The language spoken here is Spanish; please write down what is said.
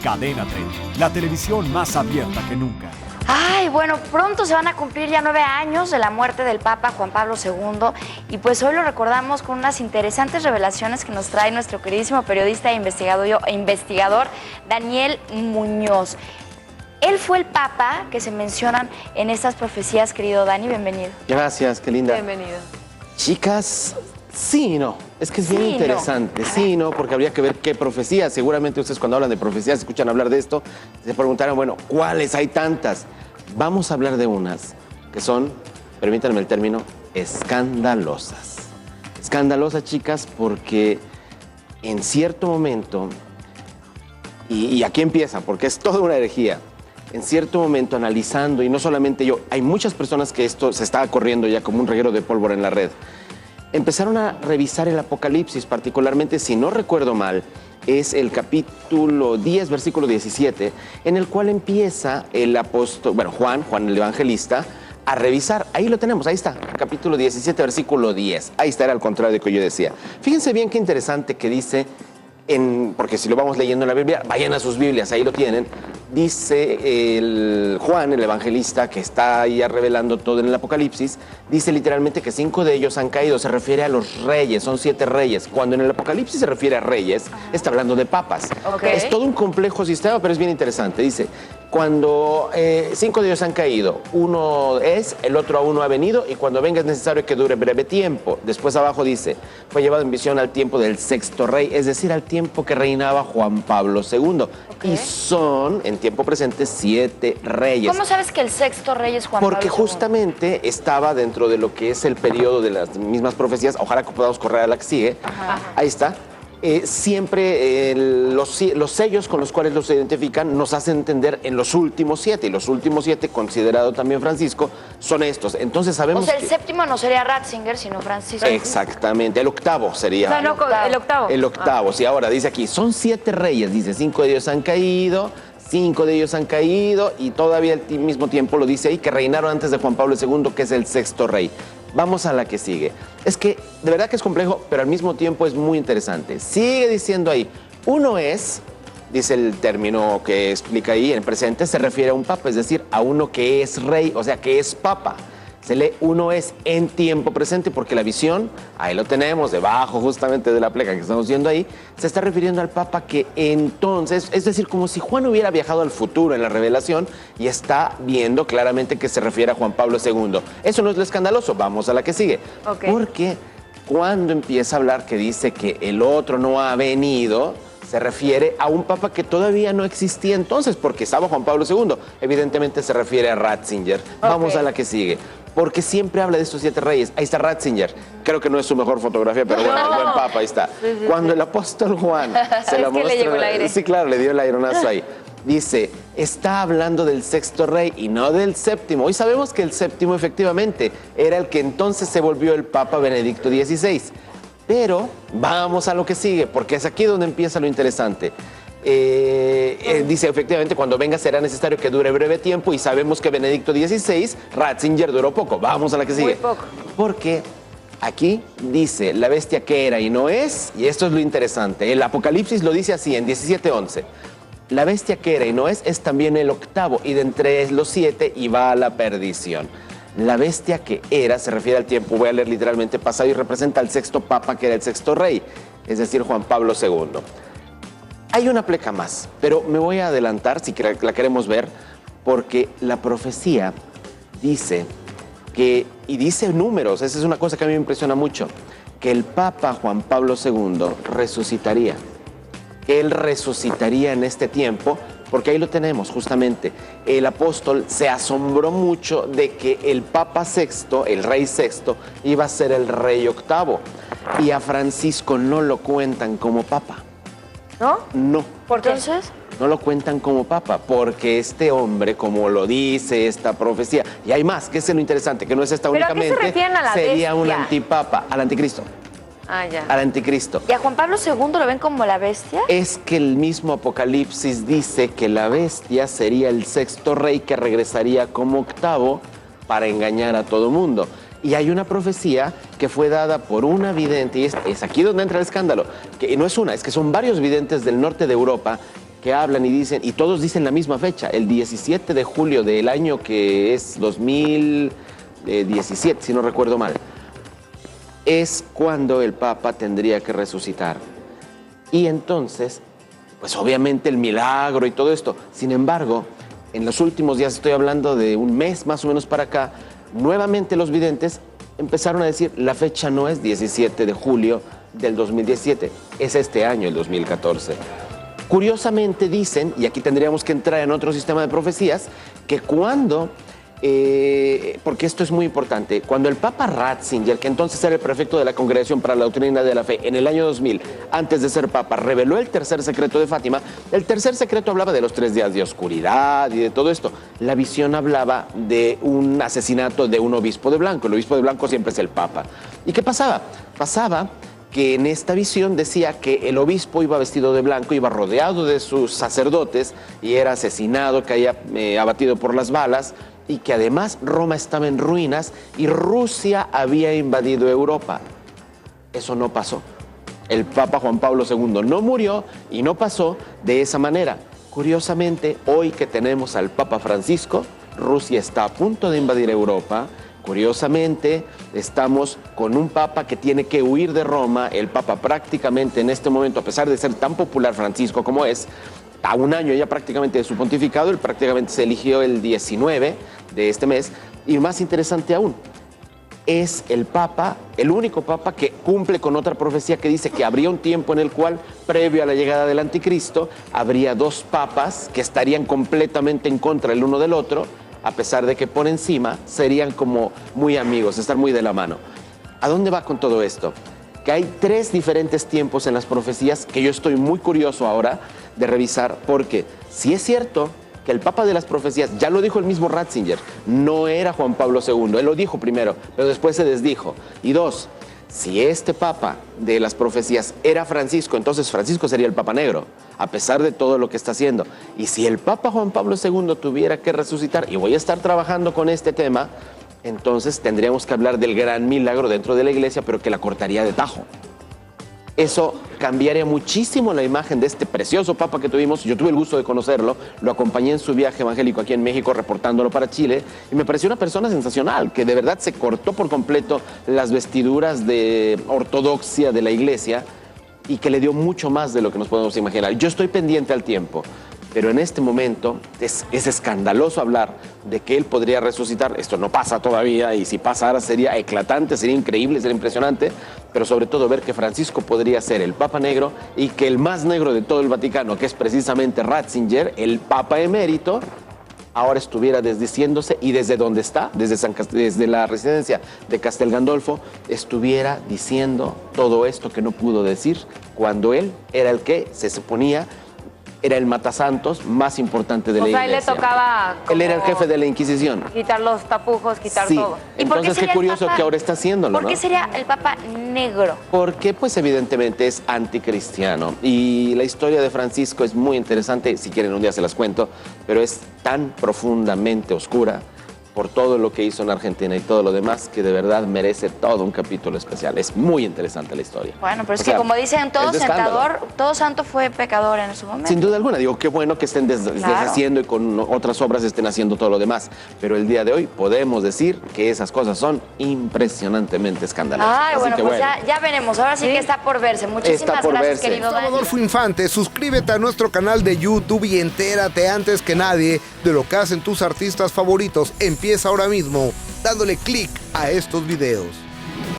Cadena 30, la televisión más abierta que nunca. Ay, bueno, pronto se van a cumplir ya 9 años de la muerte del Papa Juan Pablo II y pues hoy lo recordamos con unas interesantes revelaciones que nos trae nuestro queridísimo periodista e investigador Daniel Muñoz. Él fue el Papa que se mencionan en estas profecías, querido Dani, bienvenido. Gracias, qué linda. Bienvenido. Chicas, sí y no. Es que es bien interesante. Sí y no, porque habría que ver qué profecías. Seguramente ustedes cuando hablan de profecías, escuchan hablar de esto, se preguntaron, bueno, ¿cuáles? Hay tantas. Vamos a hablar de unas que son, permítanme el término, escandalosas. Escandalosas, chicas, porque en cierto momento, y aquí empieza, porque es toda una herejía, en cierto momento analizando, y no solamente yo, hay muchas personas que esto se está corriendo ya como un reguero de pólvora en la red, empezaron a revisar el Apocalipsis, particularmente, si no recuerdo mal, es el capítulo 10, versículo 17, en el cual empieza el apóstol, bueno, Juan el evangelista, a revisar. Ahí lo tenemos, ahí está, capítulo 17, versículo 10. Ahí está, era al contrario de lo que yo decía. Fíjense bien qué interesante que dice, porque si lo vamos leyendo en la Biblia, vayan a sus Biblias, ahí lo tienen. Dice Juan, el evangelista, que está ahí ya revelando todo en el Apocalipsis, dice literalmente que 5 de ellos han caído, se refiere a los reyes, son 7 reyes. Cuando en el Apocalipsis se refiere a reyes, está hablando de papas. Okay. Es todo un complejo sistema, pero es bien interesante. Dice, cuando 5 de ellos han caído, uno es, el otro aún no ha venido, y cuando venga es necesario que dure breve tiempo. Después abajo dice, fue llevado en visión al tiempo del 6º rey, es decir, al tiempo que reinaba Juan Pablo II. Okay. Y son, en tiempo presente, 7 reyes. ¿Cómo sabes que el 6º rey es Juan Pablo II? Porque justamente estaba dentro de lo que es el periodo de las mismas profecías. Ojalá que podamos correr a la que sigue. Ajá. Ahí está. Siempre los sellos con los cuales los identifican nos hacen entender en los últimos 7. Y los últimos 7, considerado también Francisco, son estos. Entonces sabemos. O sea, el séptimo no sería Ratzinger, sino Francisco. Exactamente. El 8º sería. No, el 8º. El 8º. Sí, ahora dice aquí, son 7 reyes. Dice, 5 de ellos han caído. 5 de ellos han caído. Y todavía al mismo tiempo lo dice ahí, que reinaron antes de Juan Pablo II, que es el 6º rey. Vamos a la que sigue. Es que de verdad que es complejo, pero al mismo tiempo es muy interesante. Sigue diciendo ahí, uno es, dice el término que explica ahí en presente, se refiere a un papa, es decir, a uno que es rey, o sea, que es papa. Se lee uno es en tiempo presente porque la visión, ahí lo tenemos, debajo justamente de la pleca que estamos viendo ahí, se está refiriendo al Papa que entonces, es decir, como si Juan hubiera viajado al futuro en la revelación y está viendo claramente que se refiere a Juan Pablo II. Eso no es lo escandaloso, vamos a la que sigue. Okay. Porque cuando empieza a hablar que dice que el otro no ha venido, se refiere a un papa que todavía no existía entonces, porque estaba Juan Pablo II. Evidentemente se refiere a Ratzinger. Okay. Vamos a la que sigue. Porque siempre habla de estos 7 reyes. Ahí está Ratzinger. Creo que no es su mejor fotografía, pero bueno, el buen papa, ahí está. Sí. Cuando el apóstol Juan se la muestra. Le llegó el aire. Sí, claro, le dio el aironazo ahí. Dice, está hablando del 6º rey y no del 7º. Hoy sabemos que el 7º efectivamente era el que entonces se volvió el Papa Benedicto XVI. Pero vamos a lo que sigue, porque es aquí donde empieza lo interesante. Dice, efectivamente, cuando venga será necesario que dure breve tiempo y sabemos que Benedicto XVI, Ratzinger duró poco. Vamos a la que sigue. Muy poco. Porque aquí dice la bestia que era y no es, y esto es lo interesante. El Apocalipsis lo dice así en 17:11. La bestia que era y no es también el 8º y de entre los 7 y va a la perdición. La bestia que era se refiere al tiempo, voy a leer literalmente pasado, y representa al 6º papa que era el 6º rey, es decir, Juan Pablo II. Hay una pleca más, pero me voy a adelantar si la queremos ver, porque la profecía dice que, y dice números, esa es una cosa que a mí me impresiona mucho, que el Papa Juan Pablo II resucitaría. Él resucitaría en este tiempo, porque ahí lo tenemos justamente. El apóstol se asombró mucho de que el Papa VI, el rey VI, iba a ser el rey 8º, y a Francisco no lo cuentan como papa. ¿No? No. ¿Por qué? Entonces, no lo cuentan como papa, porque este hombre, como lo dice esta profecía, y hay más, que es lo interesante, que no es esta únicamente, ¿pero a qué se refieren a la sería bestia? Un antipapa, al anticristo. Ah, ya. Al anticristo. ¿Y a Juan Pablo II lo ven como la bestia? Es que el mismo Apocalipsis dice que la bestia sería el 6º rey que regresaría como 8º para engañar a todo mundo. Y hay una profecía que fue dada por una vidente, y es aquí donde entra el escándalo, que no es una, es que son varios videntes del norte de Europa que hablan y dicen, y todos dicen la misma fecha, el 17 de julio del año que es 2017, si no recuerdo mal, es cuando el Papa tendría que resucitar. Y entonces, pues obviamente el milagro y todo esto. Sin embargo, en los últimos días, estoy hablando de un mes más o menos para acá, nuevamente los videntes empezaron a decir, la fecha no es 17 de julio del 2017, es este año, el 2014. Curiosamente dicen, y aquí tendríamos que entrar en otro sistema de profecías, que cuando, porque esto es muy importante, cuando el Papa Ratzinger, que entonces era el prefecto de la Congregación para la Doctrina de la Fe, en el año 2000, antes de ser Papa, reveló el tercer secreto de Fátima, el tercer secreto hablaba de los 3 días de oscuridad y de todo esto. La visión hablaba de un asesinato de un obispo de blanco. El obispo de blanco siempre es el Papa. ¿Y qué pasaba? Pasaba que en esta visión decía que el obispo iba vestido de blanco, iba rodeado de sus sacerdotes y era asesinado, caía abatido por las balas, y que además Roma estaba en ruinas y Rusia había invadido Europa. Eso no pasó. El Papa Juan Pablo II no murió y no pasó de esa manera. Curiosamente, hoy que tenemos al Papa Francisco, Rusia está a punto de invadir Europa. Curiosamente, estamos con un papa que tiene que huir de Roma. El papa prácticamente en este momento, a pesar de ser tan popular Francisco como es, a un año ya prácticamente de su pontificado, él prácticamente se eligió el 19 de este mes. Y más interesante aún, es el papa, el único papa que cumple con otra profecía que dice que habría un tiempo en el cual, previo a la llegada del anticristo, habría 2 papas que estarían completamente en contra el uno del otro, a pesar de que por encima serían como muy amigos, estar muy de la mano. ¿A dónde va con todo esto? Que hay 3 diferentes tiempos en las profecías que yo estoy muy curioso ahora de revisar, porque si es cierto que el Papa de las profecías, ya lo dijo el mismo Ratzinger, no era Juan Pablo II, él lo dijo primero, pero después se desdijo. Y 2, si este Papa de las profecías era Francisco, entonces Francisco sería el Papa Negro, a pesar de todo lo que está haciendo. Y si el Papa Juan Pablo II tuviera que resucitar, y voy a estar trabajando con este tema, entonces tendríamos que hablar del gran milagro dentro de la iglesia, pero que la cortaría de tajo. Eso cambiaría muchísimo la imagen de este precioso Papa que tuvimos. Yo tuve el gusto de conocerlo, lo acompañé en su viaje evangélico aquí en México, reportándolo para Chile, y me pareció una persona sensacional, que de verdad se cortó por completo las vestiduras de ortodoxia de la iglesia y que le dio mucho más de lo que nos podemos imaginar. Yo estoy pendiente al tiempo, pero en este momento es escandaloso hablar de que él podría resucitar. Esto no pasa todavía, y si pasara sería eclatante, sería increíble, sería impresionante, pero sobre todo ver que Francisco podría ser el Papa Negro y que el más negro de todo el Vaticano, que es precisamente Ratzinger, el Papa emérito, ahora estuviera desdiciéndose, y desde donde está, desde la residencia de Castel Gandolfo, estuviera diciendo todo esto que no pudo decir cuando él era el que se suponía era el matasantos más importante de la iglesia. O sea, él le tocaba Él era el jefe de la Inquisición. Quitar los tapujos, quitar sí. todo. ¿Y entonces qué curioso que ahora está haciéndolo, ¿Por qué sería el Papa Negro? Porque pues evidentemente es anticristiano. Y la historia de Francisco es muy interesante, si quieren un día se las cuento, pero es tan profundamente oscura por todo lo que hizo en Argentina y todo lo demás, que de verdad merece todo un capítulo especial. Es muy interesante la historia. Bueno, pero es que como dicen, todo sentador, todo santo fue pecador en su momento. Sin duda alguna, digo, qué bueno que estén deshaciendo y con otras obras estén haciendo todo lo demás. Pero el día de hoy podemos decir que esas cosas son impresionantemente escandalosas. Ay, bueno, pues ya veremos. Ahora sí que está por verse. Muchísimas gracias, querido Dani. Adolfo Infante, suscríbete a nuestro canal de YouTube y entérate antes que nadie de lo que hacen tus artistas favoritos. Empieza ahora mismo dándole clic a estos videos.